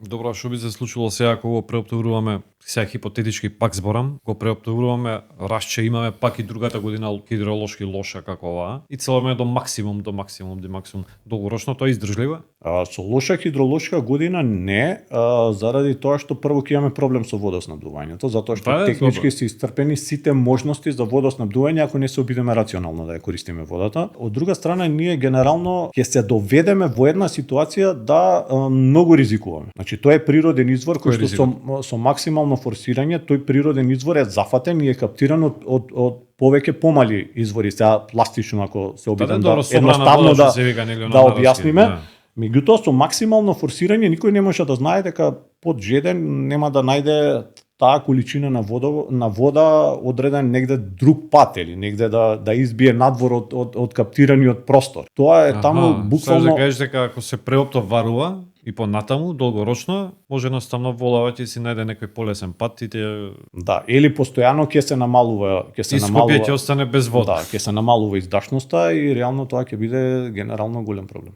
Добро, што би се случило сега кога го преоптовруваме, сега хипотетички пак зборам, го преоптовруваме, расче имаме пак и другата година хидролошки лоша како оваа и целаме до максимум, до максимум, до максимум. Долгорочно тоа издржливо е? Со лоша хидролошка година не, заради тоа што прво ќе имаме проблем со водоснабдувањето, затоа што Па е, технички добро. се истрпени сите можности за водоснабдување ако не се обидеме рационално да ја користиме водата. Од друга страна, ние генерално ќе се доведеме во една ситуација да многу ризикуваме. Значи тоа е природен извор кој Кој е што со максимално форсирање, тој природен извор е зафатен и е каптиран од повеќе помали извори, сега пластично ако се обидам добро, собрана едноставно вода, што да се вика, нели, она да народски, објасниме. да. Меѓутоа со максимално форсирање никој не може да знае дека под жеден нема да најде таа количина на вода одреден негде друг пат или негде да избие надвор од каптираниот простор. Тоа е таму Сакаш буквално да кажеш дека ако се преоптоварува и понатаму долгорочно, може едноставно волава ќе си најде некој полесен пат и те да, или постојано ќе се намалува, и Скопје ќе остане без вода. Да, ќе се намалува издашноста и реално тоа ќе биде генерално голем проблем.